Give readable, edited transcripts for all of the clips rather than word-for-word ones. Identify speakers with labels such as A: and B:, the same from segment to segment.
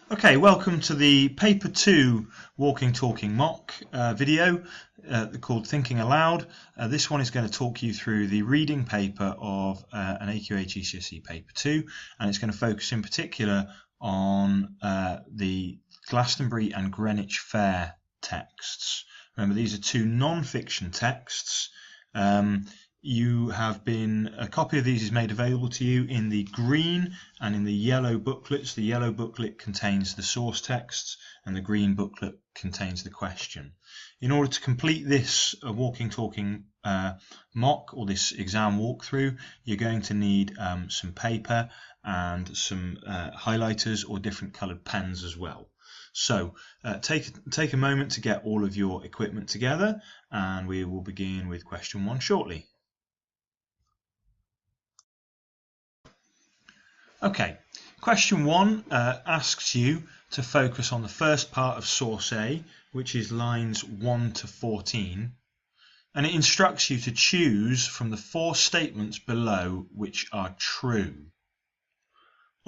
A: Okay, welcome to the Paper 2 Walking Talking Mock video called Thinking Aloud. This one is going to talk you through the reading paper of an AQA GCSE Paper 2, and it's going to focus in particular on the Glastonbury and Greenwich Fair texts. Remember, these are two non-fiction texts. A copy of these is made available to you in the green and in the yellow booklets. The yellow booklet contains the source texts and the green booklet contains the question. In order to complete this walking talking mock or this exam walkthrough, you're going to need some paper and some highlighters or different coloured pens as well. So take a moment to get all of your equipment together, and we will begin with question 1 shortly. Okay, question 1 asks you to focus on the first part of source A, which is lines 1 to 14, and it instructs you to choose from the 4 statements below which are true.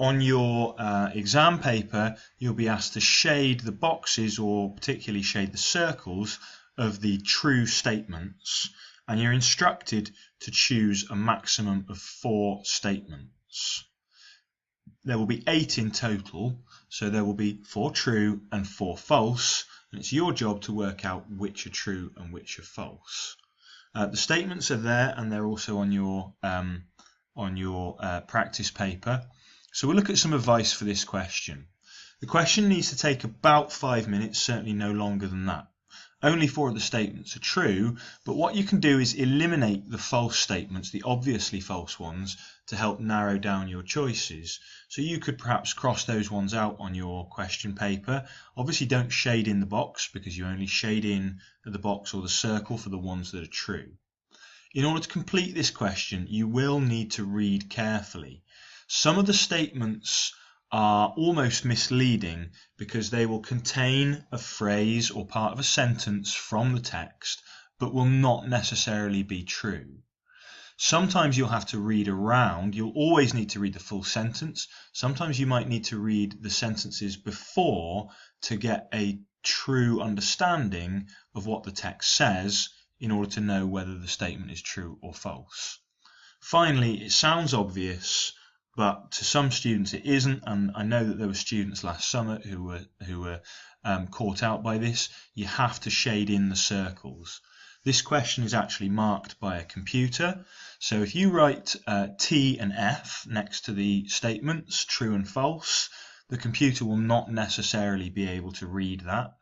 A: On your exam paper, you'll be asked to shade the boxes, or particularly shade the circles, of the true statements, and you're instructed to choose a maximum of 4 statements. There will be 8 in total, so there will be 4 true and 4 false, and it's your job to work out which are true and which are false. The statements are there, and they're also on your practice paper. So we'll look at some advice for this question. The question needs to take about 5 minutes, certainly no longer than that. Only 4 of the statements are true, but what you can do is eliminate the false statements, the obviously false ones, to help narrow down your choices. So you could perhaps cross those ones out on your question paper. Obviously don't shade in the box, because you only shade in the box or the circle for the ones that are true. In order to complete this question, you will need to read carefully. Some of the statements are almost misleading because they will contain a phrase or part of a sentence from the text, but will not necessarily be true. Sometimes you'll have to read around. You'll always need to read the full sentence. Sometimes you might need to read the sentences before to get a true understanding of what the text says in order to know whether the statement is true or false. Finally, it sounds obvious, but to some students it isn't, and I know that there were students last summer who were caught out by this. You have to shade in the circles. This question is actually marked by a computer, so if you write T and F next to the statements, true and false, the computer will not necessarily be able to read that.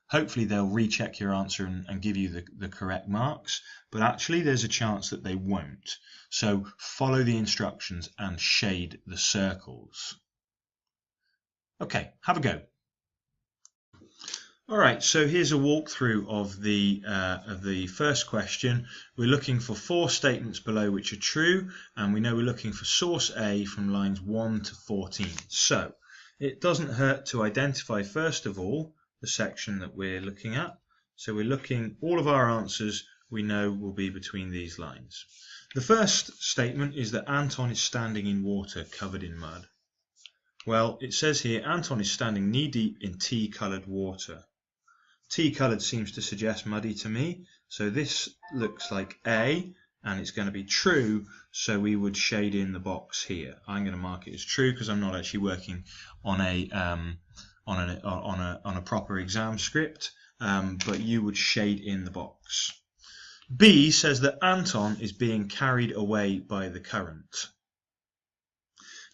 A: Hopefully they'll recheck your answer and give you the correct marks, but actually there's a chance that they won't. So follow the instructions and shade the circles. Okay, have a go. Alright, so here's a walkthrough of the first question. We're looking for 4 statements below which are true, and we know we're looking for source A from lines 1 to 14. So it doesn't hurt to identify first of all the section that we're looking at. So we're looking, all of our answers we know will be between these lines. The first statement is that Anton is standing in water covered in mud. Well, it says here Anton is standing knee-deep in tea-coloured water. Tea-coloured seems to suggest muddy to me, so this looks like A, and it's going to be true, so we would shade in the box here. I'm going to mark it as true because I'm not actually working on a proper exam script, but you would shade in the box. B says that Anton is being carried away by the current.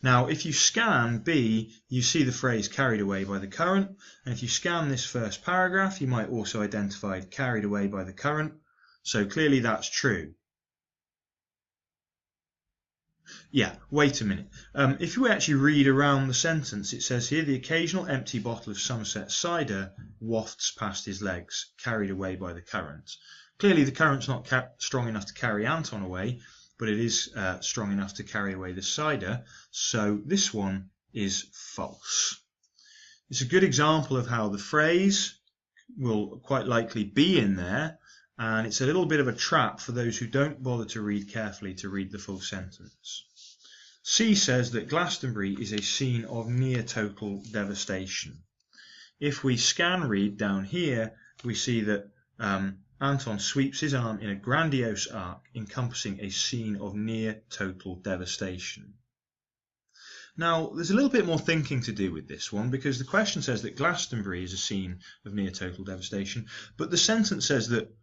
A: Now, if you scan B, you see the phrase carried away by the current, and if you scan this first paragraph, you might also identify carried away by the current, so clearly that's true. Yeah, wait a minute. If you actually read around the sentence, it says here, the occasional empty bottle of Somerset cider wafts past his legs, carried away by the current. Clearly the current's not strong enough to carry Anton away, but it is strong enough to carry away the cider, so this one is false. It's a good example of how the phrase will quite likely be in there, and it's a little bit of a trap for those who don't bother to read carefully to read the full sentence. C says that Glastonbury is a scene of near total devastation. If we scan read down here, we see that Anton sweeps his arm in a grandiose arc encompassing a scene of near total devastation. Now, there's a little bit more thinking to do with this one, because the question says that Glastonbury is a scene of near total devastation, but the sentence says that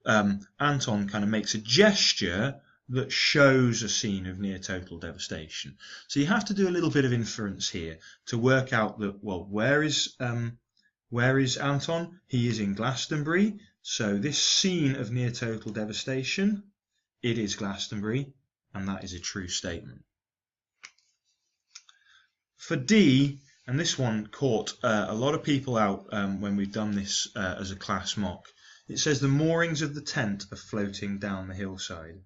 A: Anton kind of makes a gesture that shows a scene of near total devastation. So you have to do a little bit of inference here to work out that, well, where is Anton? He is in Glastonbury. So this scene of near total devastation, it is Glastonbury, and that is a true statement. For D, and this one caught a lot of people out when we've done this as a class mock, it says the moorings of the tent are floating down the hillside.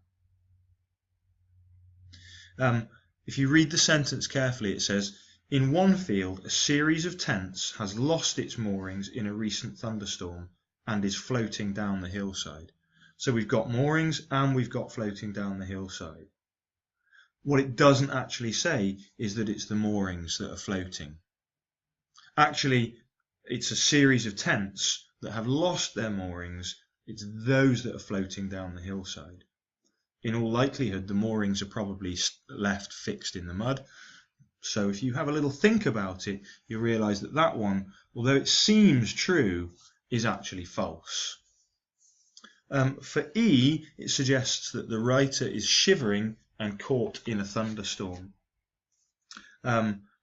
A: If you read the sentence carefully, it says, in one field, a series of tents has lost its moorings in a recent thunderstorm and is floating down the hillside. So we've got moorings and we've got floating down the hillside. What it doesn't actually say is that it's the moorings that are floating. Actually, it's a series of tents that have lost their moorings. It's those that are floating down the hillside. In all likelihood, the moorings are probably left fixed in the mud. So if you have a little think about it, you'll realise that that one, although it seems true, is actually false. For E, it suggests that the writer is shivering and caught in a thunderstorm.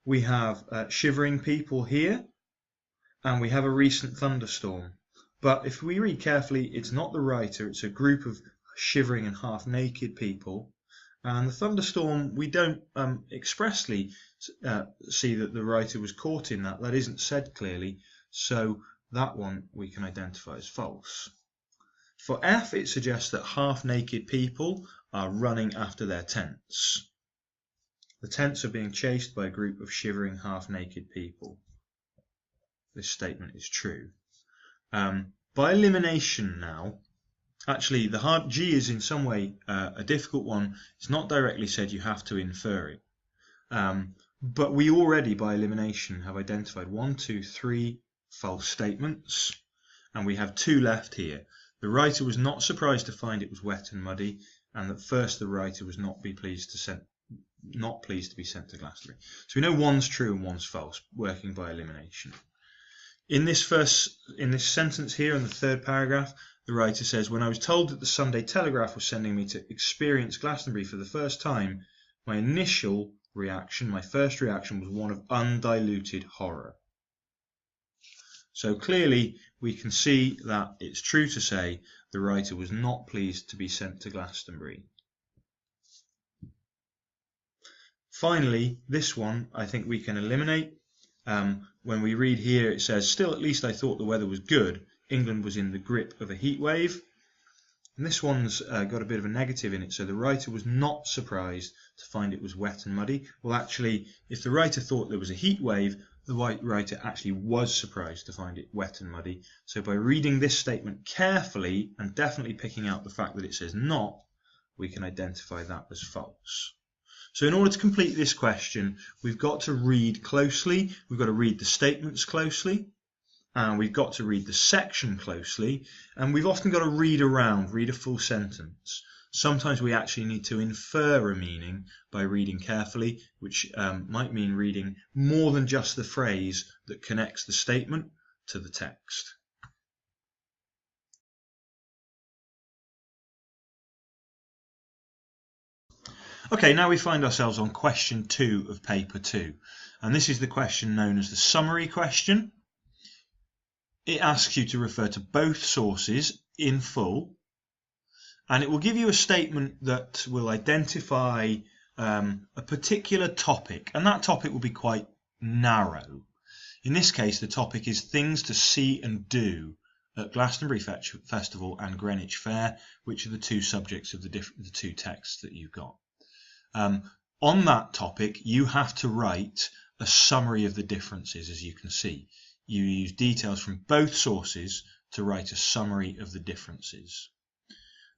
A: We have shivering people here, and we have a recent thunderstorm. But if we read carefully, it's not the writer, it's a group of shivering and half-naked people. And the thunderstorm, we don't expressly see that the writer was caught in that. That isn't said clearly, so that one we can identify as false. For F, it suggests that half-naked people are running after their tents. The tents are being chased by a group of shivering half-naked people. This statement is true. By elimination now, actually the hard G is in some way a difficult one. It's not directly said, you have to infer it. But we already, by elimination, have identified 1, 2, 3 false statements, and we have 2 left here. The writer was not surprised to find it was wet and muddy, and that first the writer was not pleased to be sent to Glastonbury. So we know one's true and one's false, working by elimination. In this sentence here, in the third paragraph, the writer says, when I was told that the Sunday Telegraph was sending me to experience Glastonbury for the first time, my first reaction was one of undiluted horror. So clearly we can see that it's true to say the writer was not pleased to be sent to Glastonbury. Finally, this one I think we can eliminate. When we read here, it says, still at least I thought the weather was good. England was in the grip of a heat wave. And this one's got a bit of a negative in it, so the writer was not surprised to find it was wet and muddy. Well, actually, if the writer thought there was a heat wave, the writer actually was surprised to find it wet and muddy. So by reading this statement carefully and definitely picking out the fact that it says not, we can identify that as false. So in order to complete this question, we've got to read closely, we've got to read the statements closely, and we've got to read the section closely, and we've often got to read a full sentence. Sometimes we actually need to infer a meaning by reading carefully, which might mean reading more than just the phrase that connects the statement to the text. Okay, now we find ourselves on question 2 of paper 2, and this is the question known as the summary question. It asks you to refer to both sources in full, and it will give you a statement that will identify a particular topic, and that topic will be quite narrow. In this case, the topic is things to see and do at Glastonbury Festival and Greenwich Fair, which are the 2 subjects of the 2 texts that you've got. On that topic, you have to write a summary of the differences, as you can see. You use details from both sources to write a summary of the differences.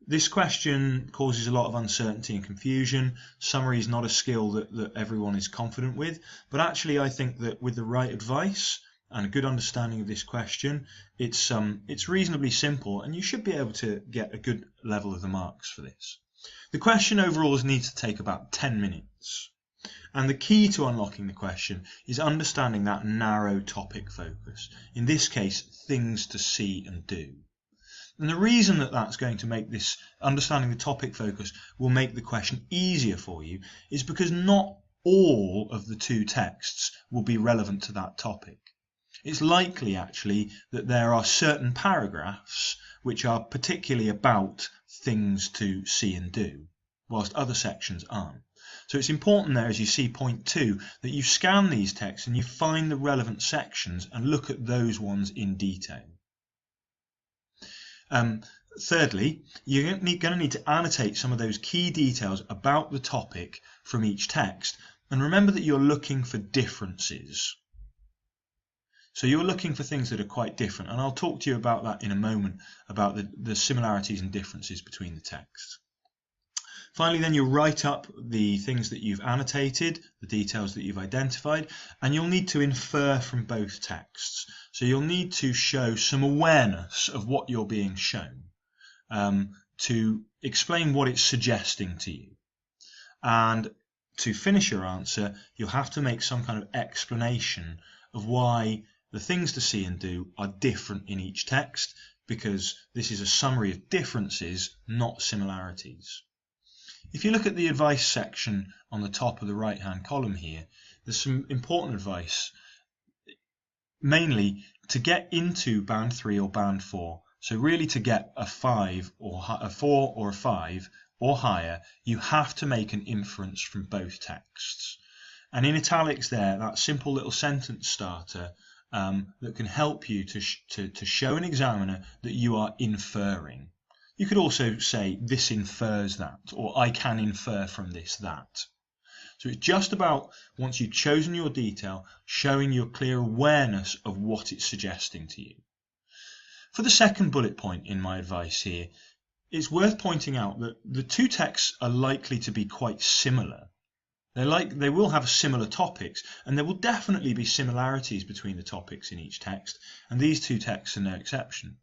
A: This question causes a lot of uncertainty and confusion. Summary is not a skill that everyone is confident with, but actually I think that with the right advice and a good understanding of this question, it's reasonably simple, and you should be able to get a good level of the marks for this. The question overall needs to take about 10 minutes. And the key to unlocking the question is understanding that narrow topic focus. In this case, things to see and do. And the reason that that's going to make this understanding the topic focus will make the question easier for you is because not all of the two texts will be relevant to that topic. It's likely actually that there are certain paragraphs which are particularly about things to see and do, whilst other sections aren't. So it's important there, as you see point 2, that you scan these texts and you find the relevant sections and look at those ones in detail. Thirdly, you're going to need to annotate some of those key details about the topic from each text, and remember that you're looking for differences. So you're looking for things that are quite different, and I'll talk to you about that in a moment, about the similarities and differences between the texts. Finally, then you'll write up the things that you've annotated, the details that you've identified, and you'll need to infer from both texts. So you'll need to show some awareness of what you're being shown to explain what it's suggesting to you. And to finish your answer, you'll have to make some kind of explanation of why the things to see and do are different in each text, because this is a summary of differences, not similarities. If you look at the advice section on the top of the right-hand column here, there's some important advice, mainly to get into band 3 or band 4. So really to get a 5 or a 4 or a 5 or higher, you have to make an inference from both texts. And in italics there, that simple little sentence starter that can help you to show an examiner that you are inferring. You could also say, this infers that, or I can infer from this that. So it's just about, once you've chosen your detail, showing your clear awareness of what it's suggesting to you. For the second bullet point in my advice here, it's worth pointing out that the two texts are likely to be quite similar. They will have similar topics, and there will definitely be similarities between the topics in each text, and these two texts are no exception.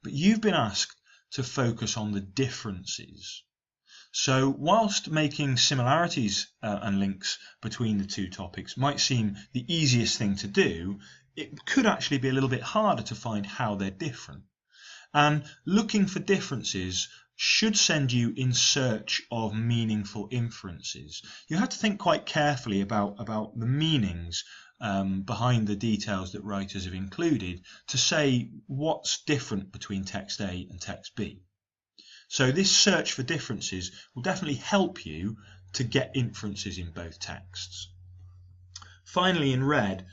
A: But you've been asked to focus on the differences. So whilst making similarities and links between the two topics might seem the easiest thing to do, it could actually be a little bit harder to find how they're different. And looking for differences should send you in search of meaningful inferences. You have to think quite carefully about the meanings behind the details that writers have included to say what's different between text A and text B. So this search for differences will definitely help you to get inferences in both texts. Finally, in red,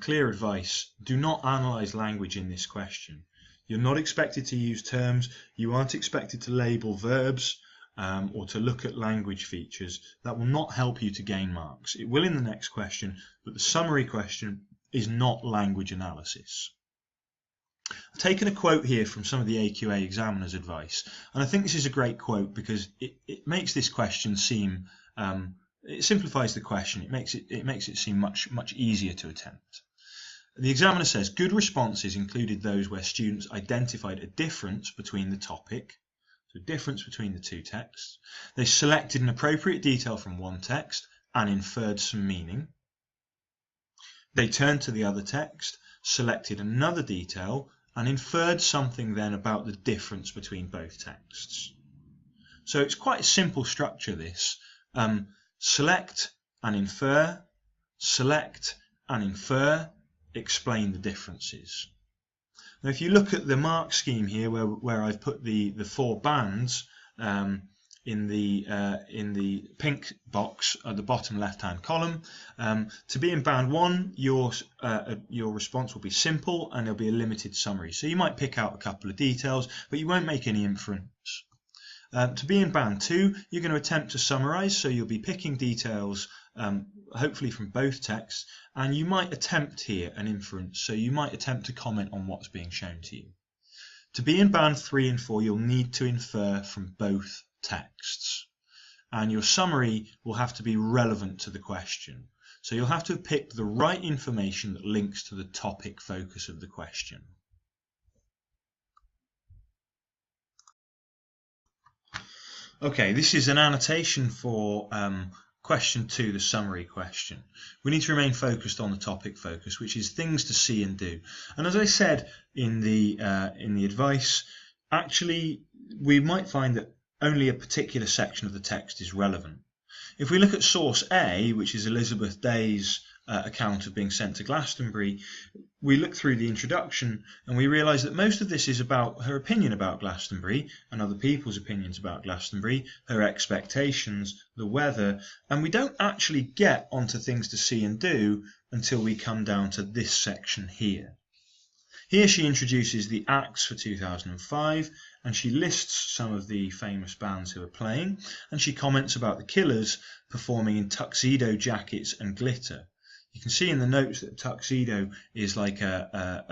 A: clear advice: do not analyse language in this question. You're not expected to use terms, you aren't expected to label verbs or to look at language features. That will not help you to gain marks. It will in the next question, but the summary question is not language analysis. I've taken a quote here from some of the AQA examiners' advice, and I think this is a great quote because it makes this question seem, it simplifies the question, it makes it seem much easier to attempt. The examiner says, good responses included those where students identified a difference between the topic, so difference between the two texts. They selected an appropriate detail from one text and inferred some meaning. They turned to the other text, selected another detail and inferred something then about the difference between both texts. So it's quite a simple structure, this. Select and infer, select and infer, explain the differences. Now if you look at the mark scheme here where I've put the 4 bands in the pink box at the bottom left hand column, to be in band 1 your response will be simple and there'll be a limited summary. So you might pick out a couple of details but you won't make any inference. To be in band 2 you're going to attempt to summarize, so you'll be picking details hopefully from both texts, and you might attempt here an inference, so you might attempt to comment on what's being shown to you. To be in band 3 and 4, you'll need to infer from both texts, and your summary will have to be relevant to the question. So you'll have to have picked the right information that links to the topic focus of the question. Okay, this is an annotation for question 2, the summary question. We need to remain focused on the topic focus, which is things to see and do. And as I said in the advice, actually we might find that only a particular section of the text is relevant. If we look at source A, which is Elizabeth Day's account of being sent to Glastonbury, we look through the introduction and we realise that most of this is about her opinion about Glastonbury and other people's opinions about Glastonbury, her expectations, the weather, and we don't actually get onto things to see and do until we come down to this section here. Here she introduces the acts for 2005 and she lists some of the famous bands who are playing, and she comments about the Killers performing in tuxedo jackets and glitter. You can see in the notes that tuxedo is like a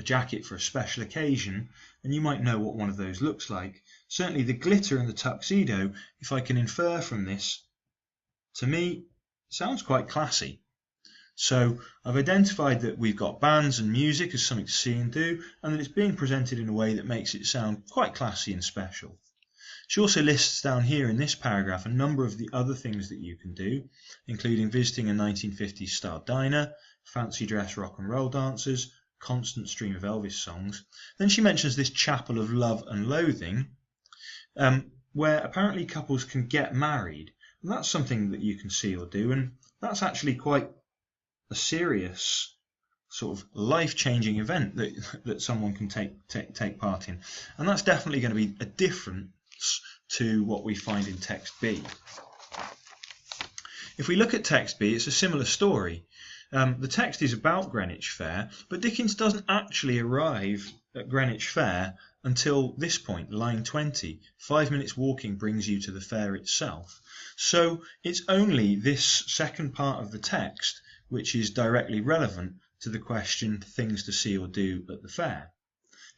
A: jacket for a special occasion, and you might know what one of those looks like. Certainly the glitter and the tuxedo, if I can infer from this, to me sounds quite classy. So I've identified that we've got bands and music as something to see and do, and that it's being presented in a way that makes it sound quite classy and special. She also lists down here in this paragraph a number of the other things that you can do, including visiting a 1950s style diner, fancy dress rock and roll dancers, constant stream of Elvis songs. Then she mentions this chapel of love and loathing, where apparently couples can get married. And that's something that you can see or do, and that's actually quite a serious sort of life-changing event that someone can take part in. And that's definitely going to be a difference to what we find in text B. If we look at text B, it's a similar story. The text is about Greenwich Fair, but Dickens doesn't actually arrive at Greenwich Fair until this point, line 20. 5 minutes walking brings you to the fair itself. So it's only this second part of the text which is directly relevant to the question things to see or do at the fair.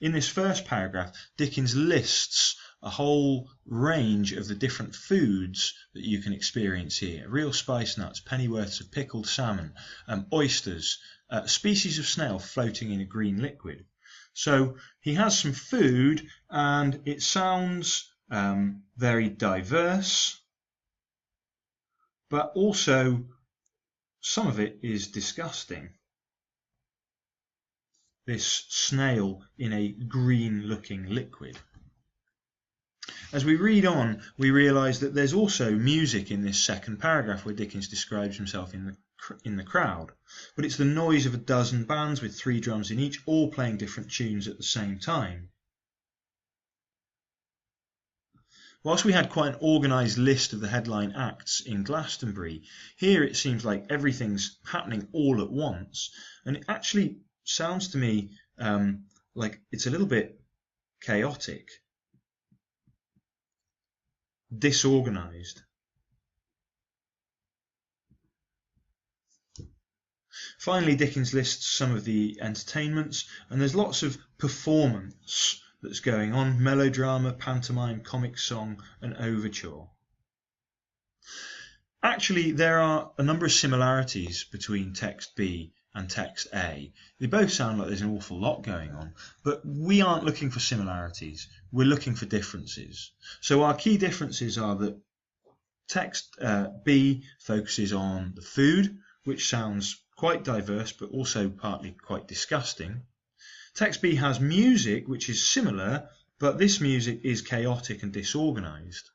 A: In this first paragraph, Dickens lists a whole range of the different foods that you can experience here. Real spice nuts, pennyworths of pickled salmon, oysters, a species of snail floating in a green liquid. So he has some food and it sounds very diverse, but also some of it is disgusting. This snail in a green-looking liquid. As we read on, we realise that there's also music in this second paragraph where Dickens describes himself in the crowd, but it's the noise of a dozen bands with 3 drums in each, all playing different tunes at the same time. Whilst we had quite an organised list of the headline acts in Glastonbury, here it seems like everything's happening all at once, and it actually sounds to me like it's a little bit chaotic, disorganised. Finally, Dickens lists some of the entertainments, and there's lots of performance that's going on: melodrama, pantomime, comic song and overture. Actually, there are a number of similarities between text B and text A. They both sound like there's an awful lot going on, but we aren't looking for similarities, we're looking for differences. So our key differences are that text B focuses on the food, which sounds quite diverse but also partly quite disgusting. Text B has music, which is similar, but this music is chaotic and disorganised.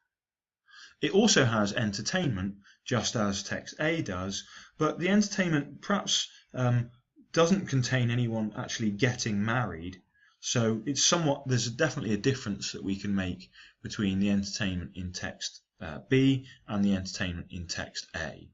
A: It also has entertainment, just as text A does, but the entertainment perhaps doesn't contain anyone actually getting married. So it's there's definitely a difference that we can make between the entertainment in text B and the entertainment in text A.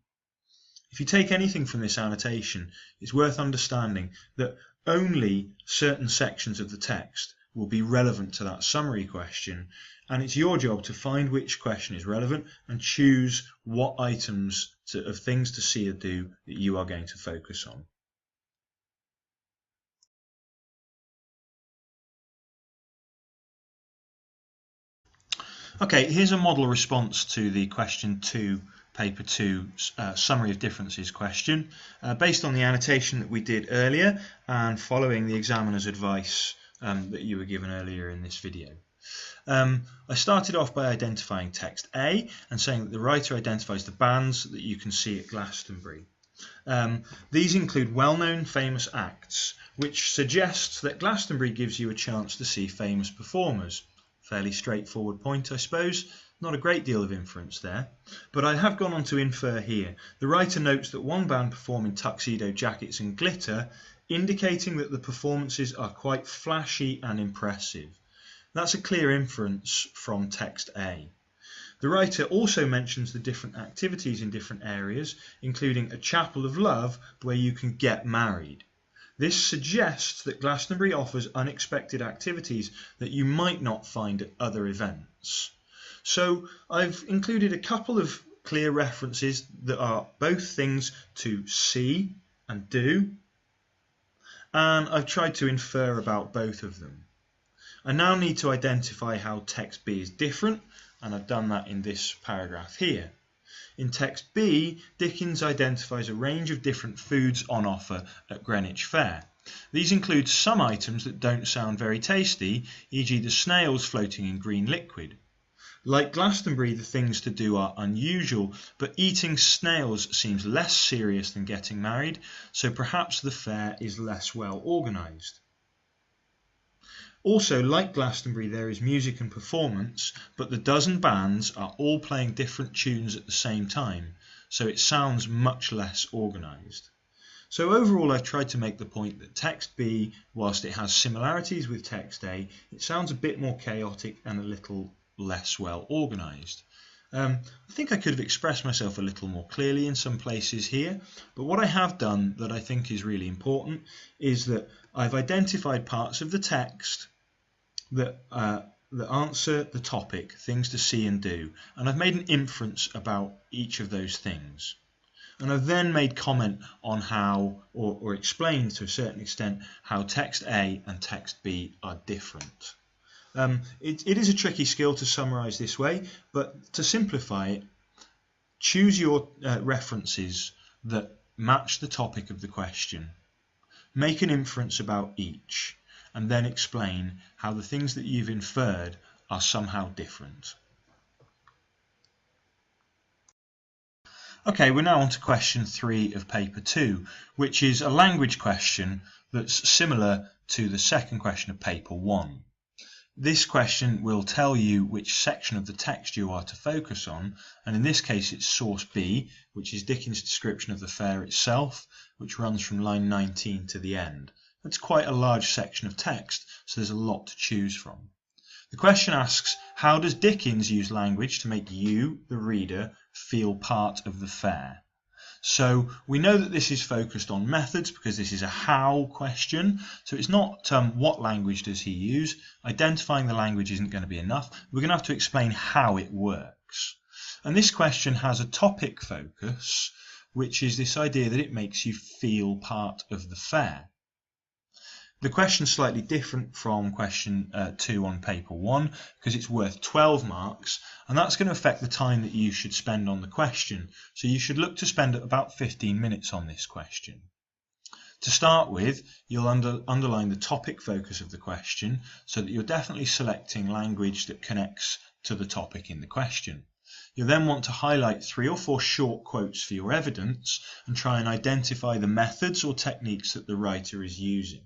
A: If you take anything from this annotation, it's worth understanding that only certain sections of the text will be relevant to that summary question, and it's your job to find which question is relevant and choose what items of things to see or do that you are going to focus on. Okay, here's a model response to the question 2, paper 2, summary of differences question, based on the annotation that we did earlier and following the examiner's advice that you were given earlier in this video. I started off by identifying text A and saying that the writer identifies the bands that you can see at Glastonbury. These include well-known famous acts, which suggests that Glastonbury gives you a chance to see famous performers. Fairly straightforward point, I suppose. Not a great deal of inference there, but I have gone on to infer here. The writer notes that one band perform in tuxedo jackets and glitter, indicating that the performances are quite flashy and impressive. That's a clear inference from text A. The writer also mentions the different activities in different areas, including a chapel of love where you can get married. This suggests that Glastonbury offers unexpected activities that you might not find at other events. So I've included a couple of clear references that are both things to see and do, and I've tried to infer about both of them. I now need to identify how text B is different, and I've done that in this paragraph here. In text B, Dickens identifies a range of different foods on offer at Greenwich Fair. These include some items that don't sound very tasty, e.g. the snails floating in green liquid. Like Glastonbury, the things to do are unusual, but eating snails seems less serious than getting married, so perhaps the fair is less well organised. Also, like Glastonbury, there is music and performance, but the dozen bands are all playing different tunes at the same time, so it sounds much less organised. So overall, I've tried to make the point that text B, whilst it has similarities with text A, it sounds a bit more chaotic and a little less well organised. I think I could have expressed myself a little more clearly in some places here, but what I have done that I think is really important is that I've identified parts of the text that answer the topic, things to see and do, and I've made an inference about each of those things. And I've then made comment on how, or explained to a certain extent, how text A and text B are different. It is a tricky skill to summarise this way, but to simplify it, choose your references that match the topic of the question. Make an inference about each, and then explain how the things that you've inferred are somehow different. Okay, we're now on to question 3 of paper 2, which is a language question that's similar to the second question of paper 1. This question will tell you which section of the text you are to focus on, and in this case it's source B, which is Dickens' description of the fair itself, which runs from line 19 to the end. That's quite a large section of text, so there's a lot to choose from. The question asks, how does Dickens use language to make you, the reader, feel part of the fair? So we know that this is focused on methods because this is a how question. So it's not what language does he use. Identifying the language isn't going to be enough. We're going to have to explain how it works. And this question has a topic focus, which is this idea that it makes you feel part of the fair. The question is slightly different from question 2 on paper 1 because it's worth 12 marks, and that's going to affect the time that you should spend on the question. So you should look to spend about 15 minutes on this question. To start with, you'll underline the topic focus of the question so that you're definitely selecting language that connects to the topic in the question. You'll then want to highlight 3 or 4 short quotes for your evidence and try and identify the methods or techniques that the writer is using.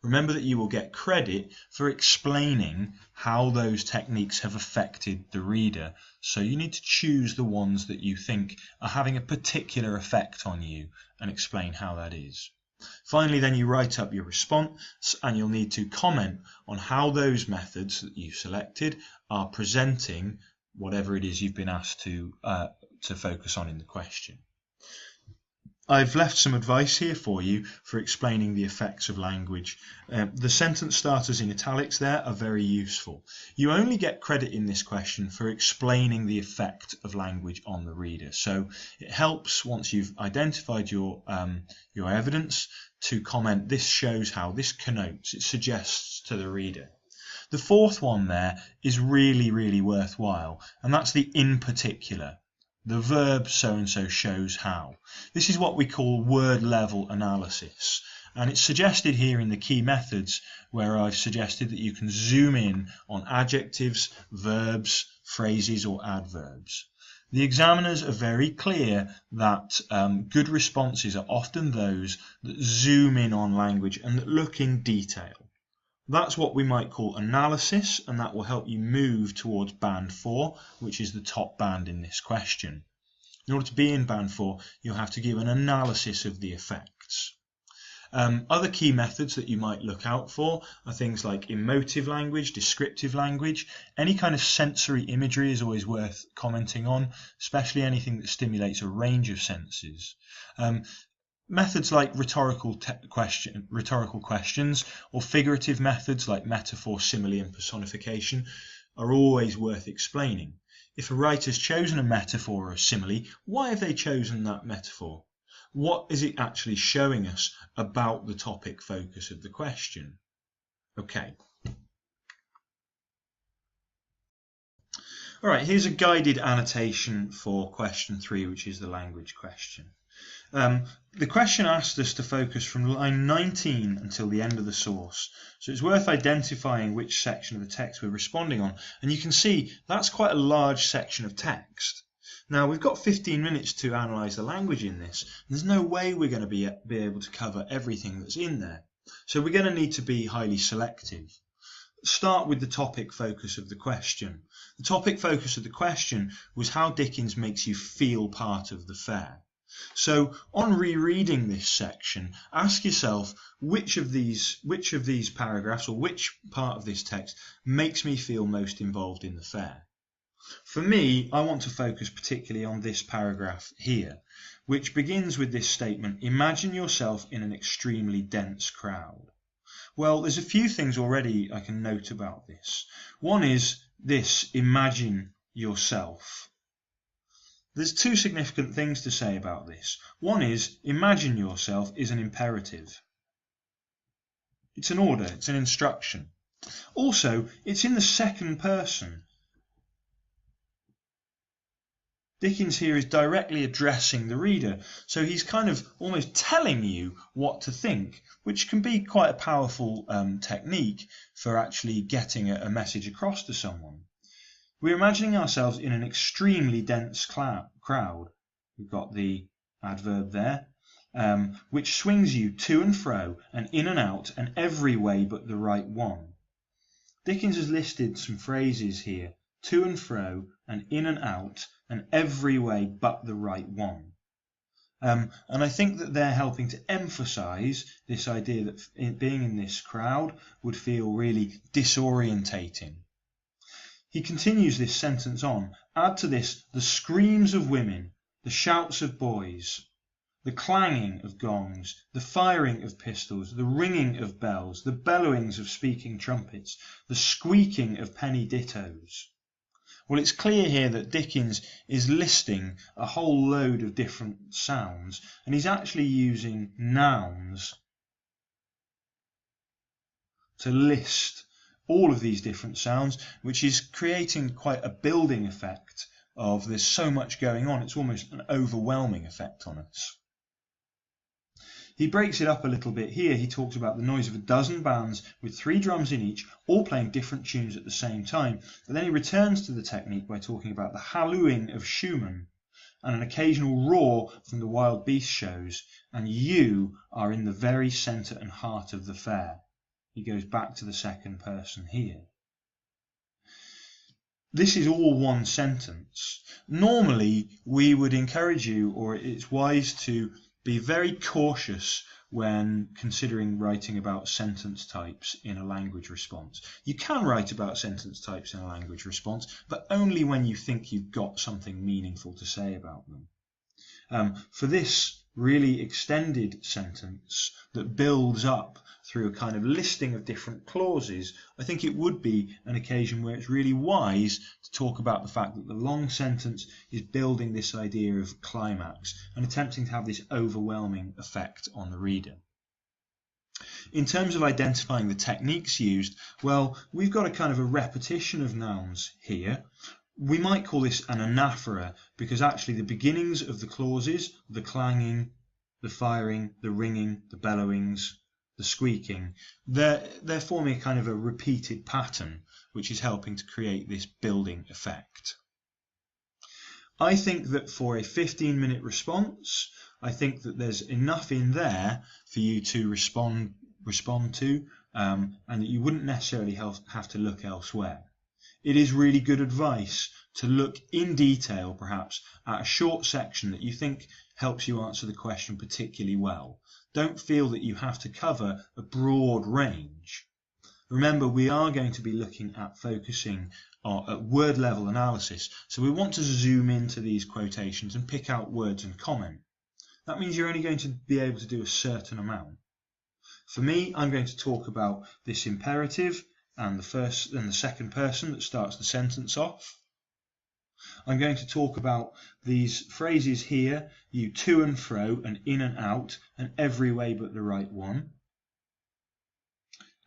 A: Remember that you will get credit for explaining how those techniques have affected the reader, so you need to choose the ones that you think are having a particular effect on you and explain how that is. Finally, then you write up your response and you'll need to comment on how those methods that you selected are presenting whatever it is you've been asked to focus on in the question. I've left some advice here for you for explaining the effects of language. The sentence starters in italics there are very useful. You only get credit in this question for explaining the effect of language on the reader. So it helps once you've identified your evidence to comment, this shows how, this connotes, it suggests to the reader. The fourth one there is really, really worthwhile, and that's the in particular. The verb so-and-so shows how. This is what we call word level analysis, and it's suggested here in the key methods, where I've suggested that you can zoom in on adjectives, verbs, phrases or adverbs. The examiners are very clear that good responses are often those that zoom in on language and that look in detail. That's what we might call analysis, and that will help you move towards band 4, which is the top band in this question. In order to be in band 4, you'll have to give an analysis of the effects. Other key methods that you might look out for are things like emotive language, descriptive language. Any kind of sensory imagery is always worth commenting on, especially anything that stimulates a range of senses. Methods like rhetorical questions or figurative methods like metaphor, simile and personification are always worth explaining. If a writer's chosen a metaphor or a simile, why have they chosen that metaphor? What is it actually showing us about the topic focus of the question? Okay. All right, here's a guided annotation for question 3, which is the language question. The question asked us to focus from line 19 until the end of the source, so it's worth identifying which section of the text we're responding on, and you can see that's quite a large section of text. Now we've got 15 minutes to analyse the language in this, and there's no way we're going to be able to cover everything that's in there, so we're going to need to be highly selective. Start with the topic focus of the question. The topic focus of the question was how Dickens makes you feel part of the fair. So on rereading this section, ask yourself which of these paragraphs or which part of this text makes me feel most involved in the fair. For me, I want to focus particularly on this paragraph here, which begins with this statement, imagine yourself in an extremely dense crowd. Well, there's a few things already I can note about this. One is this, imagine yourself. There's two significant things to say about this. One is, imagine yourself is an imperative. It's an order, it's an instruction. Also, it's in the second person. Dickens here is directly addressing the reader, so he's kind of almost telling you what to think, which can be quite a powerful technique for actually getting a message across to someone. We're imagining ourselves in an extremely dense crowd. We've got the adverb there, which swings you to and fro and in and out and every way but the right one. Dickens has listed some phrases here, to and fro and in and out and every way but the right one. And I think that they're helping to emphasise this idea that being in this crowd would feel really disorientating. He continues this sentence on, add to this the screams of women, the shouts of boys, the clanging of gongs, the firing of pistols, the ringing of bells, the bellowings of speaking trumpets, the squeaking of penny dittos. Well, it's clear here that Dickens is listing a whole load of different sounds, and he's actually using nouns to list all of these different sounds, which is creating quite a building effect of there's so much going on, it's almost an overwhelming effect on us. He breaks it up a little bit here. He talks about the noise of a dozen bands with 3 drums in each, all playing different tunes at the same time. But then he returns to the technique by talking about the hallooing of Schumann and an occasional roar from the wild beast shows, and you are in the very centre and heart of the fair. He goes back to the second person here. This is all one sentence. Normally, we would encourage you, or it's wise to be very cautious when considering writing about sentence types in a language response. You can write about sentence types in a language response, but only when you think you've got something meaningful to say about them. For this really extended sentence that builds up through a kind of listing of different clauses, I think it would be an occasion where it's really wise to talk about the fact that the long sentence is building this idea of climax and attempting to have this overwhelming effect on the reader. In terms of identifying the techniques used, well, we've got a kind of a repetition of nouns here. We might call this an anaphora because actually the beginnings of the clauses, the clanging, the firing, the ringing, the bellowings, the squeaking, they're forming a kind of a repeated pattern which is helping to create this building effect. I think that for a 15-minute response, I think that there's enough in there for you to respond to, and that you wouldn't necessarily have to look elsewhere. It is really good advice to look in detail, perhaps, at a short section that you think helps you answer the question particularly well. Don't feel that you have to cover a broad range. Remember, we are going to be looking at focusing at word level analysis, so we want to zoom into these quotations and pick out words and comment. That means you're only going to be able to do a certain amount. For me, I'm going to talk about this imperative and the first and the second person that starts the sentence off. I'm going to talk about these phrases here, you to and fro and in and out and every way but the right one,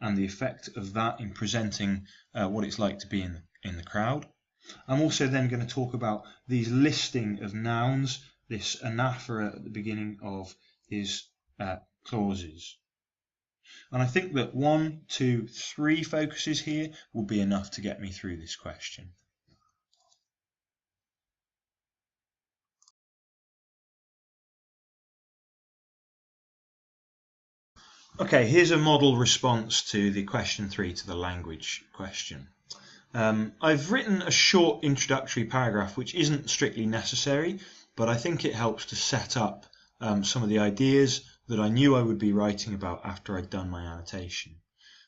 A: and the effect of that in presenting what it's like to be in the crowd. I'm also then going to talk about these listing of nouns, this anaphora at the beginning of his clauses. And I think that 1, 2, 3 focuses here will be enough to get me through this question. Okay, here's a model response to the question 3, to the language question. I've written a short introductory paragraph which isn't strictly necessary, but I think it helps to set up some of the ideas that I knew I would be writing about after I'd done my annotation.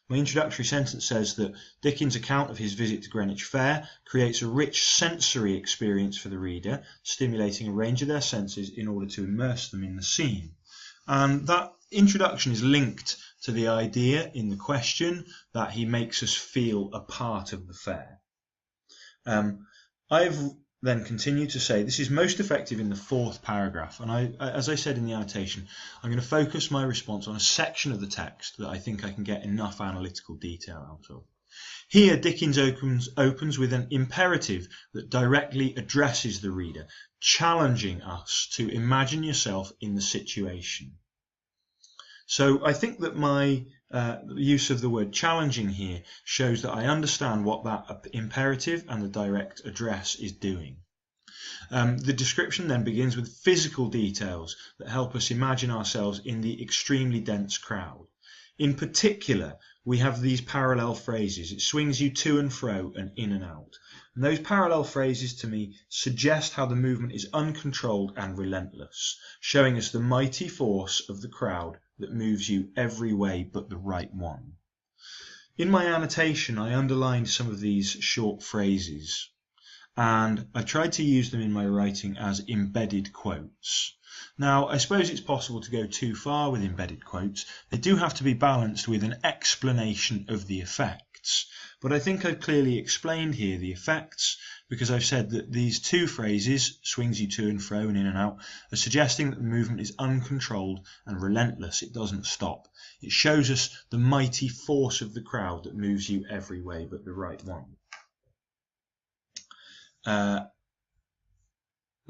A: My introductory sentence says that Dickens' account of his visit to Greenwich Fair creates a rich sensory experience for the reader, stimulating a range of their senses in order to immerse them in the scene. And that introduction is linked to the idea in the question that he makes us feel a part of the fair. I've then continued to say this is most effective in the 4th paragraph, and as I said in the annotation, I'm going to focus my response on a section of the text that I think I can get enough analytical detail out of. Here Dickens opens with an imperative that directly addresses the reader, challenging us to imagine yourself in the situation. So I think that my use of the word challenging here shows that I understand what that imperative and the direct address is doing. The description then begins with physical details that help us imagine ourselves in the extremely dense crowd. In particular, we have these parallel phrases. It swings you to and fro and in and out. And those parallel phrases to me suggest how the movement is uncontrolled and relentless, showing us the mighty force of the crowd that moves you every way but the right one. In my annotation, I underlined some of these short phrases, and I tried to use them in my writing as embedded quotes. Now, I suppose it's possible to go too far with embedded quotes. They do have to be balanced with an explanation of the effects. But I think I've clearly explained here the effects, because I've said that these 2 phrases, swings you to and fro and in and out, are suggesting that the movement is uncontrolled and relentless. It doesn't stop. It shows us the mighty force of the crowd that moves you every way but the right one.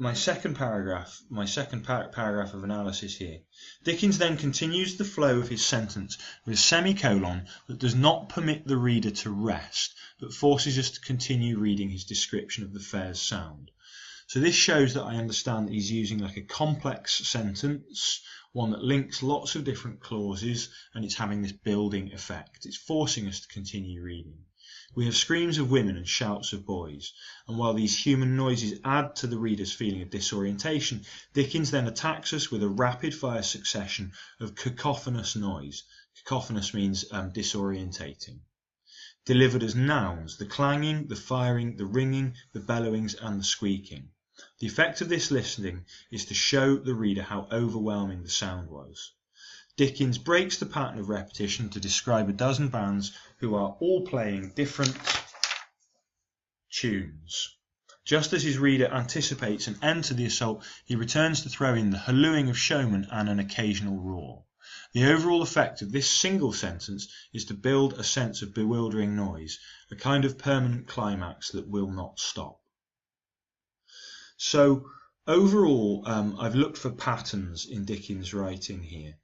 A: My second paragraph of analysis here. Dickens then continues the flow of his sentence with a semicolon that does not permit the reader to rest, but forces us to continue reading his description of the fair's sound. So this shows that I understand that he's using like a complex sentence, one that links lots of different clauses, and it's having this building effect. It's forcing us to continue reading. We have screams of women and shouts of boys, and while these human noises add to the reader's feeling of disorientation, Dickens then attacks us with a rapid-fire succession of cacophonous noise. Cacophonous means disorientating. Delivered as nouns, the clanging, the firing, the ringing, the bellowings, and the squeaking. The effect of this listening is to show the reader how overwhelming the sound was. Dickens breaks the pattern of repetition to describe a dozen bands who are all playing different tunes. Just as his reader anticipates an end to the assault, he returns to throw in the hallooing of showmen and an occasional roar. The overall effect of this single sentence is to build a sense of bewildering noise, a kind of permanent climax that will not stop. So overall, I've looked for patterns in Dickens' writing here.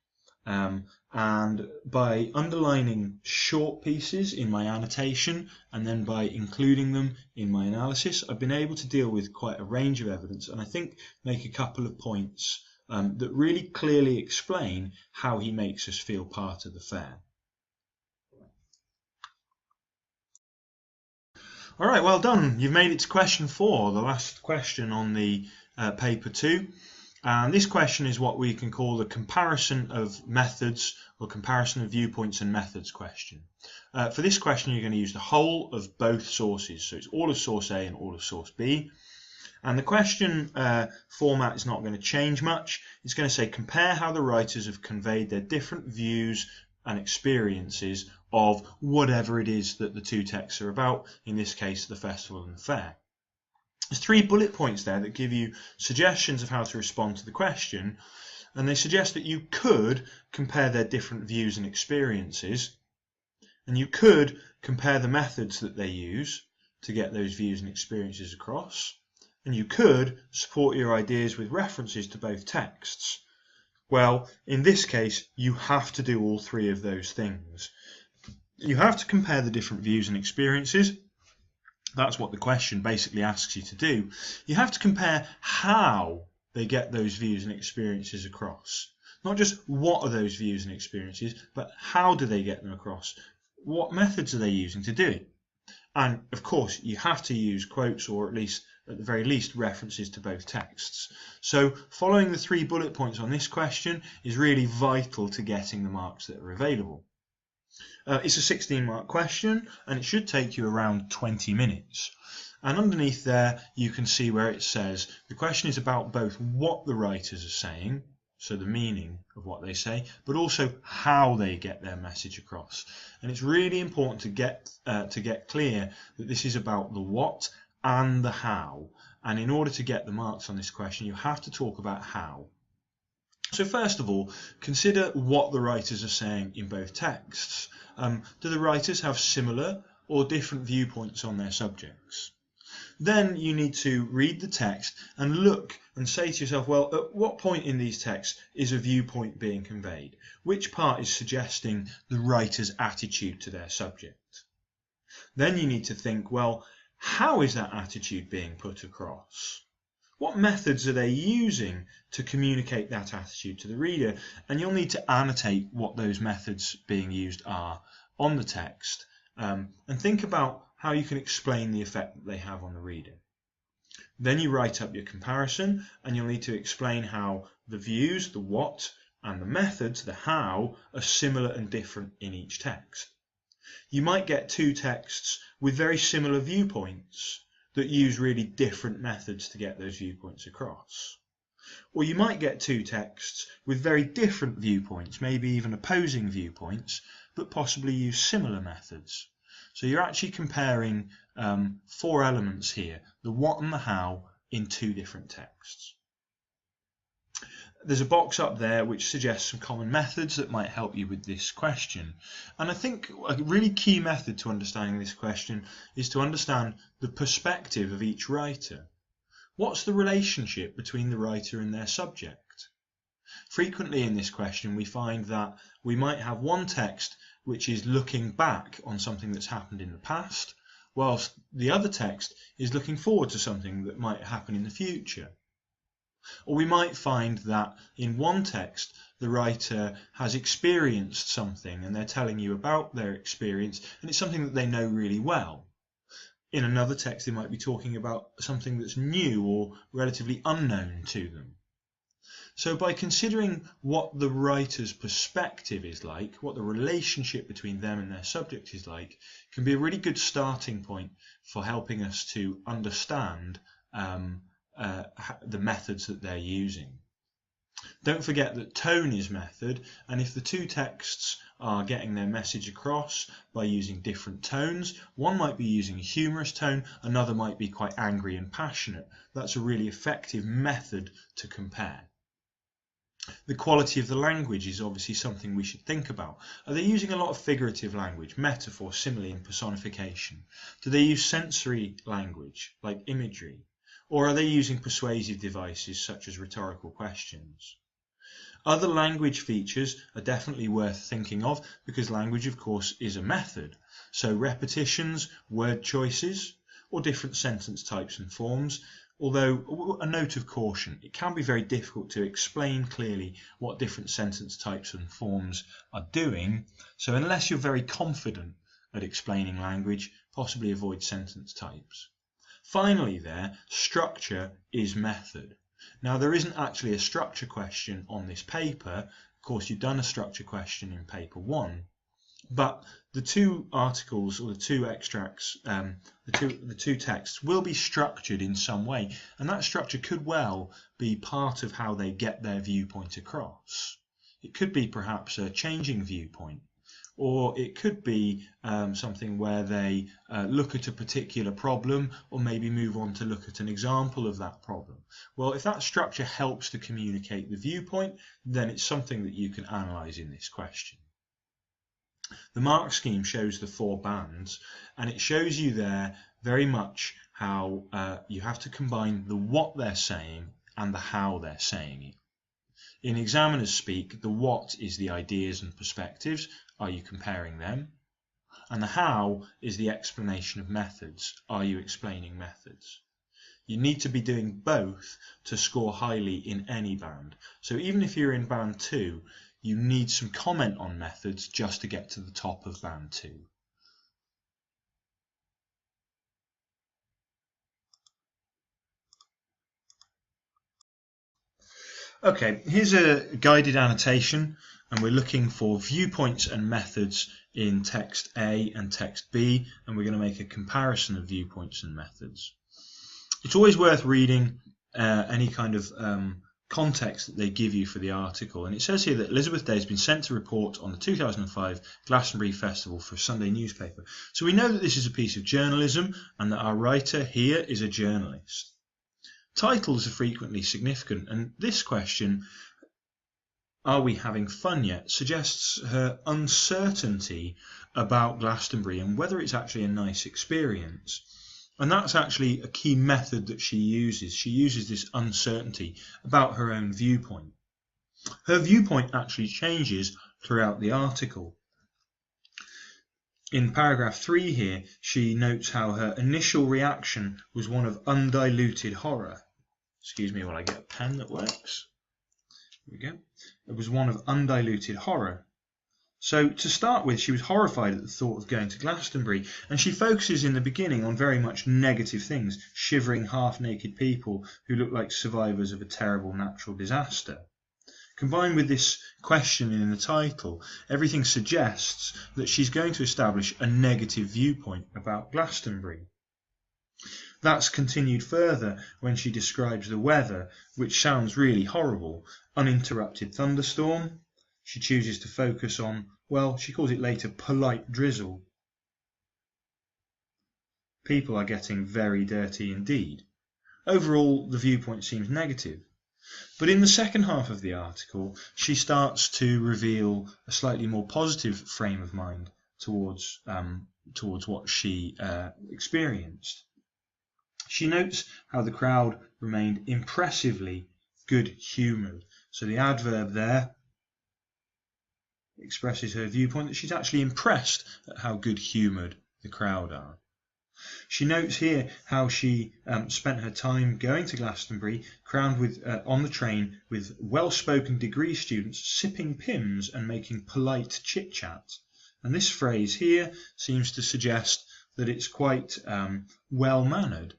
A: And by underlining short pieces in my annotation and then by including them in my analysis, I've been able to deal with quite a range of evidence and I think make a couple of points that really clearly explain how he makes us feel part of the fair. All right, well done. You've made it to question 4, the last question on the paper 2. And this question is what we can call the comparison of methods or comparison of viewpoints and methods question. For this question, you're going to use the whole of both sources. So it's all of source A and all of source B. And the question format is not going to change much. It's going to say compare how the writers have conveyed their different views and experiences of whatever it is that the two texts are about, in this case the festival and the fair. There's 3 bullet points there that give you suggestions of how to respond to the question, and they suggest that you could compare their different views and experiences, and you could compare the methods that they use to get those views and experiences across, and you could support your ideas with references to both texts. Well, in this case, you have to do all 3 of those things. You have to compare the different views and experiences. That's what the question basically asks you to do. You have to compare how they get those views and experiences across. Not just what are those views and experiences, but how do they get them across? What methods are they using to do it? And of course, you have to use quotes or at the very least references to both texts. So following the 3 bullet points on this question is really vital to getting the marks that are available. It's a 16-mark question and it should take you around 20 minutes. And underneath there you can see where it says the question is about both what the writers are saying, so the meaning of what they say, but also how they get their message across. And it's really important to get clear that this is about the what and the how. And in order to get the marks on this question, you have to talk about how. So first of all, consider what the writers are saying in both texts. Do the writers have similar or different viewpoints on their subjects? Then you need to read the text and look and say to yourself, well, at what point in these texts is a viewpoint being conveyed? Which part is suggesting the writer's attitude to their subject? Then you need to think, well, how is that attitude being put across? What methods are they using to communicate that attitude to the reader? And you'll need to annotate what those methods being used are on the text and think about how you can explain the effect that they have on the reader. Then you write up your comparison and you'll need to explain how the views, the what, and the methods, the how, are similar and different in each text. You might get 2 texts with very similar viewpoints that use really different methods to get those viewpoints across. Or you might get 2 texts with very different viewpoints, maybe even opposing viewpoints, but possibly use similar methods. So you're actually comparing 4 elements here, the what and the how, in 2 different texts. There's a box up there which suggests some common methods that might help you with this question. And I think a really key method to understanding this question is to understand the perspective of each writer. What's the relationship between the writer and their subject? Frequently in this question we find that we might have one text which is looking back on something that's happened in the past, whilst the other text is looking forward to something that might happen in the future. Or we might find that in one text the writer has experienced something and they're telling you about their experience and it's something that they know really well. In another text they might be talking about something that's new or relatively unknown to them. So by considering what the writer's perspective is like, what the relationship between them and their subject is like, can be a really good starting point for helping us to understand the methods that they're using. Don't forget that tone is method, and if the 2 texts are getting their message across by using different tones, one might be using a humorous tone, another might be quite angry and passionate. That's a really effective method to compare. The quality of the language is obviously something we should think about. Are they using a lot of figurative language, metaphor, simile and personification? Do they use sensory language, like imagery? Or are they using persuasive devices such as rhetorical questions? Other language features are definitely worth thinking of because language, of course, is a method. So repetitions, word choices, or different sentence types and forms. Although, a note of caution, it can be very difficult to explain clearly what different sentence types and forms are doing. So unless you're very confident at explaining language, possibly avoid sentence types. Finally there, structure is method. Now there isn't actually a structure question on this paper. Of course you've done a structure question in paper 1. But the two articles or the two extracts, the two texts will be structured in some way, and that structure could well be part of how they get their viewpoint across. It could be perhaps a changing viewpoint, or it could be something where they look at a particular problem or maybe move on to look at an example of that problem. Well, if that structure helps to communicate the viewpoint, then it's something that you can analyse in this question. The mark scheme shows the 4 bands, and it shows you there very much how you have to combine the what they're saying and the how they're saying it. In examiners speak, the what is the ideas and perspectives, are you comparing them? And the how is the explanation of methods, are you explaining methods? You need to be doing both to score highly in any band. So even if you're in band 2, you need some comment on methods just to get to the top of band 2. Okay, here's a guided annotation, and we're looking for viewpoints and methods in text A and text B, and we're going to make a comparison of viewpoints and methods. It's always worth reading any kind of context that they give you for the article, and it says here that Elizabeth Day has been sent to report on the 2005 Glastonbury Festival for a Sunday newspaper. So we know that this is a piece of journalism and that our writer here is a journalist. Titles are frequently significant, and this question, are we having fun yet, suggests her uncertainty about Glastonbury and whether it's actually a nice experience. And that's actually a key method that she uses. She uses this uncertainty about her own viewpoint. Her viewpoint actually changes throughout the article. In paragraph 3 here, she notes how her initial reaction was one of undiluted horror. Excuse me while I get a pen that works. Here we go. It was one of undiluted horror. So to start with, she was horrified at the thought of going to Glastonbury, and she focuses in the beginning on very much negative things, shivering half-naked people who look like survivors of a terrible natural disaster. Combined with this question in the title, everything suggests that she's going to establish a negative viewpoint about Glastonbury. That's continued further when she describes the weather, which sounds really horrible. Uninterrupted thunderstorm. She chooses to focus on, well, she calls it later, polite drizzle. People are getting very dirty indeed. Overall, the viewpoint seems negative. But in the second half of the article, she starts to reveal a slightly more positive frame of mind towards what she experienced. She notes how the crowd remained impressively good-humoured. So the adverb there expresses her viewpoint that she's actually impressed at how good-humoured the crowd are. She notes here how she spent her time going to Glastonbury, crowned with on the train with well-spoken degree students sipping Pimm's and making polite chit-chat. And this phrase here seems to suggest that it's quite well-mannered.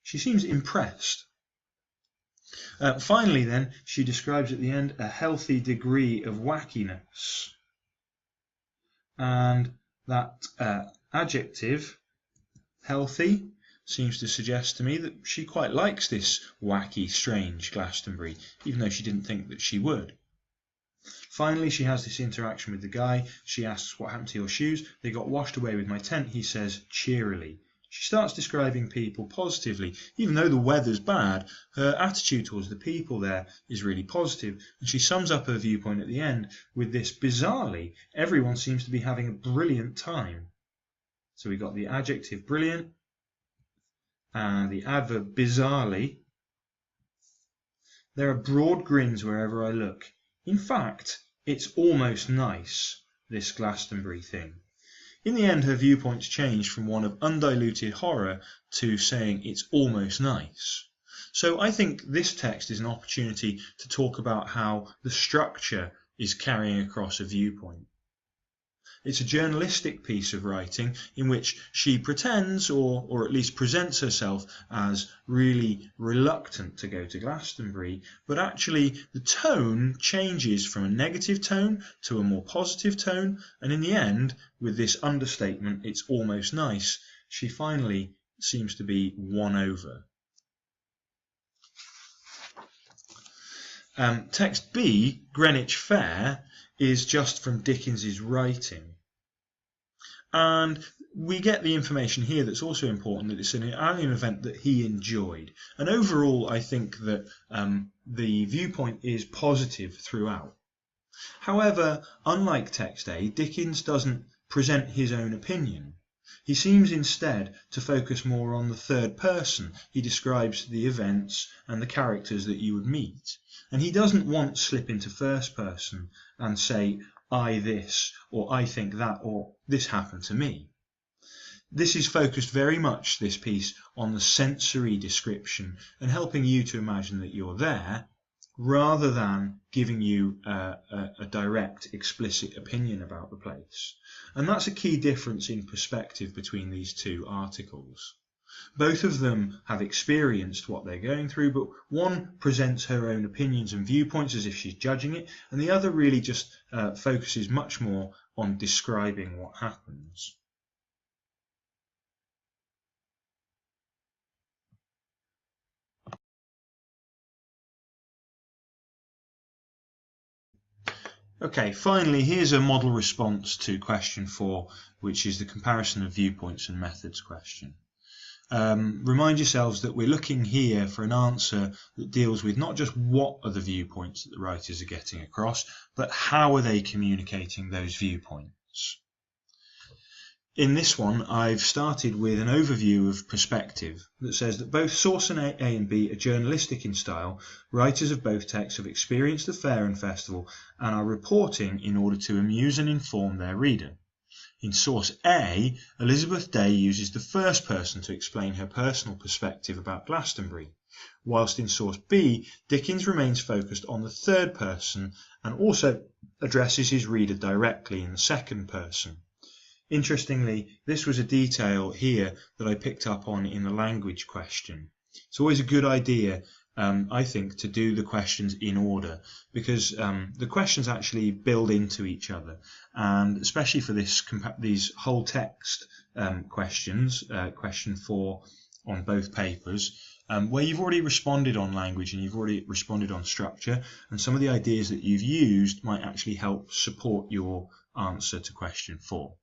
A: She seems impressed. Finally then, she describes at the end a healthy degree of wackiness. And that adjective, healthy, seems to suggest to me that she quite likes this wacky, strange Glastonbury, even though she didn't think that she would. Finally, she has this interaction with the guy. She asks, what happened to your shoes? They got washed away with my tent, he says cheerily. she starts describing people positively. Even though the weather's bad, her attitude towards the people there is really positive. And she sums up her viewpoint at the end with this: bizarrely, everyone seems to be having a brilliant time. So we've got the adjective brilliant and the adverb bizarrely. There are broad grins wherever I look. In fact, it's almost nice, this Glastonbury thing. In the end, her viewpoint's changed from one of undiluted horror to saying it's almost nice. So I think this text is an opportunity to talk about how the structure is carrying across a viewpoint. It's a journalistic piece of writing in which she pretends, or at least presents herself as really reluctant to go to Glastonbury, but actually the tone changes from a negative tone to a more positive tone, and in the end, with this understatement, it's almost nice, she finally seems to be won over. Text B, Greenwich Fair, is just from Dickens's writing. And we get the information here that's also important, that it's an annual event that he enjoyed. And overall, I think that the viewpoint is positive throughout. However, unlike text A, Dickens doesn't present his own opinion. He seems instead to focus more on the third person. He describes the events and the characters that you would meet. And he doesn't once slip into first person and say, I this, or I think that, or this happened to me. This is focused very much, this piece, on the sensory description and helping you to imagine that you're there, rather than giving you a direct, explicit opinion about the place. And that's a key difference in perspective between these two articles. Both of them have experienced what they're going through, but one presents her own opinions and viewpoints as if she's judging it, and the other really just focuses much more on describing what happens. Okay, finally, here's a model response to question 4, which is the comparison of viewpoints and methods question. Remind yourselves that we're looking here for an answer that deals with not just what are the viewpoints that the writers are getting across, but how are they communicating those viewpoints. In this one, I've started with an overview of perspective that says that both source A and B are journalistic in style. Writers of both texts have experienced the fair and festival and are reporting in order to amuse and inform their reader. In source A, Elizabeth Day uses the first person to explain her personal perspective about Glastonbury, whilst in source B, Dickens remains focused on the third person and also addresses his reader directly in the second person. Interestingly, this was a detail here that I picked up on in the language question. It's always a good idea, I think, to do the questions in order, because the questions actually build into each other, and especially for these whole text questions, question 4 on both papers, where you've already responded on language and you've already responded on structure, and some of the ideas that you've used might actually help support your answer to question 4.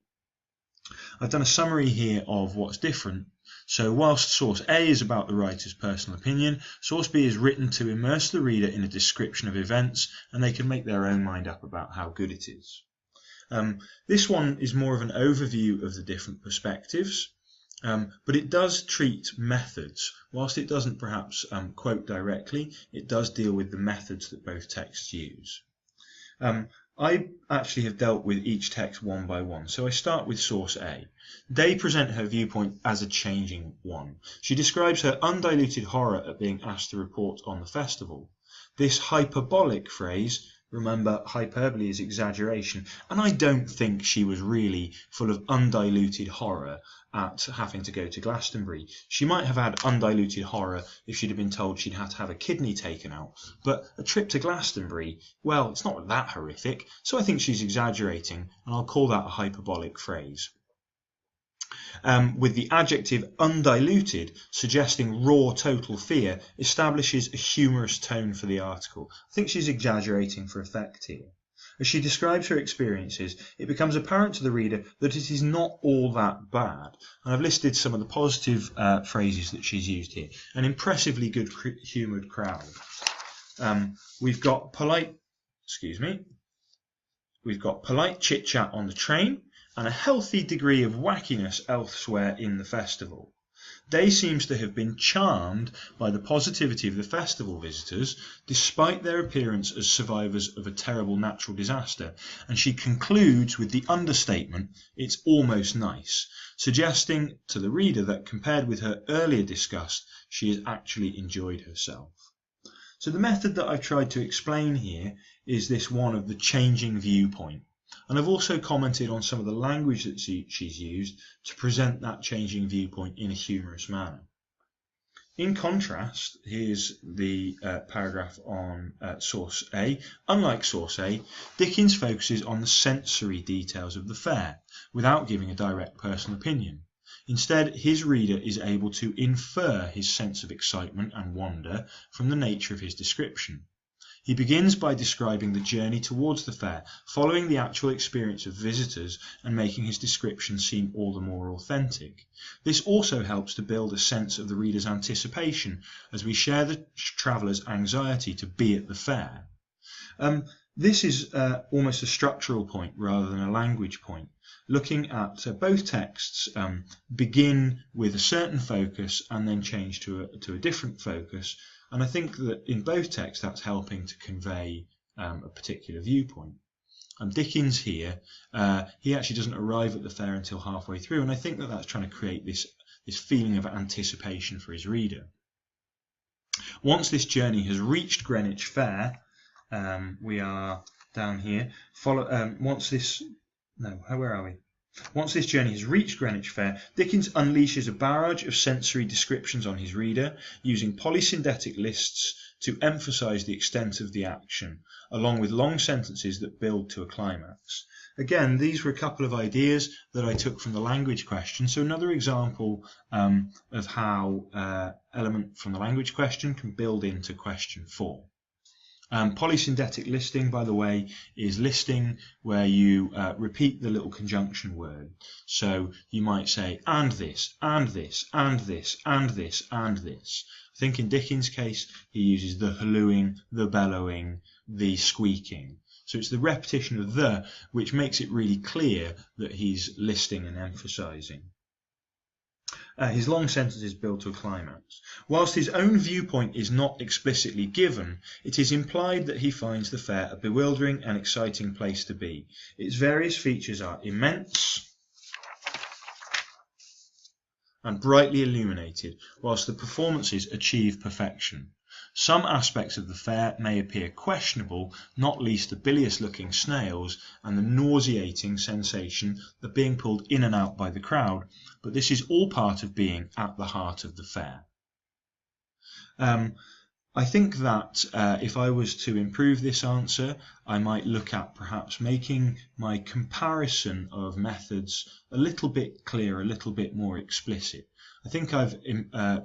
A: I've done a summary here of what's different. So whilst source A is about the writer's personal opinion, source B is written to immerse the reader in a description of events, and they can make their own mind up about how good it is. This one is more of an overview of the different perspectives, but it does treat methods. Whilst it doesn't perhaps quote directly, it does deal with the methods that both texts use. I actually have dealt with each text one by one, so I start with source A. Day present her viewpoint as a changing one. She describes her undiluted horror at being asked to report on the festival. This hyperbolic phrase, remember hyperbole is exaggeration, and I don't think she was really full of undiluted horror at having to go to Glastonbury. She might have had undiluted horror if she'd have been told she'd had to have a kidney taken out, but a trip to Glastonbury, well, it's not that horrific, so I think she's exaggerating, and I'll call that a hyperbolic phrase. With the adjective undiluted suggesting raw total fear establishes a humorous tone for the article. I think she's exaggerating for effect here. As she describes her experiences, it becomes apparent to the reader that it is not all that bad. And I've listed some of the positive phrases that she's used here. An impressively good-humoured crowd. We've got polite chit-chat on the train and a healthy degree of wackiness elsewhere in the festival. Day seems to have been charmed by the positivity of the festival visitors, despite their appearance as survivors of a terrible natural disaster, and she concludes with the understatement, "It's almost nice," suggesting to the reader that compared with her earlier disgust, she has actually enjoyed herself. So the method that I've tried to explain here is this one of the changing viewpoint. And I've also commented on some of the language that she's used to present that changing viewpoint in a humorous manner. In contrast, here's the paragraph on source A. Unlike source A, Dickens focuses on the sensory details of the fair without giving a direct personal opinion. Instead, his reader is able to infer his sense of excitement and wonder from the nature of his description. He begins by describing the journey towards the fair, following the actual experience of visitors and making his description seem all the more authentic. This also helps to build a sense of the reader's anticipation as we share the traveller's anxiety to be at the fair. This is almost a structural point rather than a language point. Looking at both texts begin with a certain focus and then change to a different focus. And I think that in both texts that's helping to convey a particular viewpoint. Dickens here, he actually doesn't arrive at the fair until halfway through, and I think that that's trying to create this feeling of anticipation for his reader. Once this journey has reached Greenwich Fair, we are down here. Once this journey has reached Greenwich Fair, Dickens unleashes a barrage of sensory descriptions on his reader, using polysyndetic lists to emphasise the extent of the action, along with long sentences that build to a climax. Again, these were a couple of ideas that I took from the language question. So another example of how element from the language question can build into question 4. Polysyndetic listing, by the way, is listing where you repeat the little conjunction word. So you might say, and this, and this, and this, and this, and this. I think in Dickens' case, he uses the hallooing, the bellowing, the squeaking. So it's the repetition of the which makes it really clear that he's listing and emphasising. His long sentences build to a climax. Whilst his own viewpoint is not explicitly given, it is implied that he finds the fair a bewildering and exciting place to be. Its various features are immense and brightly illuminated, whilst the performances achieve perfection. Some aspects of the fair may appear questionable, not least the bilious-looking snails and the nauseating sensation of being pulled in and out by the crowd, but this is all part of being at the heart of the fair. I think that if I was to improve this answer, I might look at perhaps making my comparison of methods a little bit clearer, a little bit more explicit. I think I've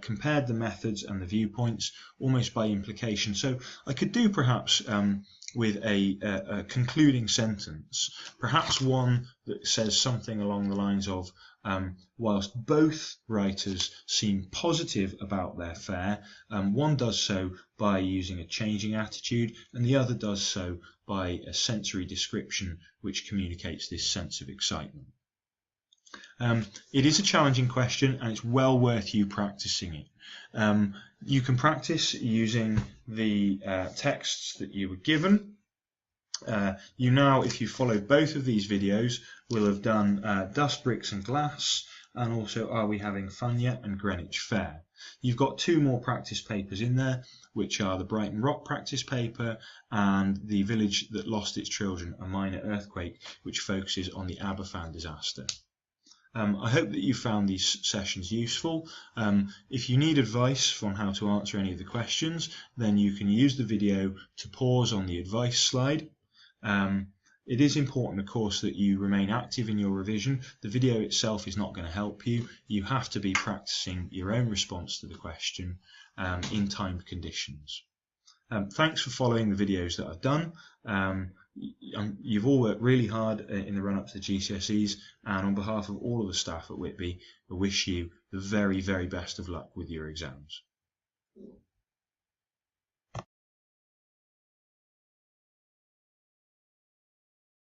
A: compared the methods and the viewpoints almost by implication. So I could do perhaps with a concluding sentence, perhaps one that says something along the lines of, whilst both writers seem positive about their fair, one does so by using a changing attitude and the other does so by a sensory description which communicates this sense of excitement. It is a challenging question and it's well worth you practicing it. You can practice using the texts that you were given. You now, if you follow both of these videos, will have done Dust, Bricks and Glass, and also Are We Having Fun Yet? And Greenwich Fair. You've got 2 more practice papers in there, which are the Brighton Rock practice paper and The Village That Lost Its Children, a Minor Earthquake, which focuses on the Aberfan disaster. I hope that you found these sessions useful. If you need advice on how to answer any of the questions, then you can use the video to pause on the advice slide. It is important, of course, that you remain active in your revision. The video itself is not going to help you. You have to be practicing your own response to the question in timed conditions. Thanks for following the videos that I've done. You've all worked really hard in the run-up to the GCSEs, and on behalf of all of the staff at Whitby, I wish you the very, very best of luck with your exams.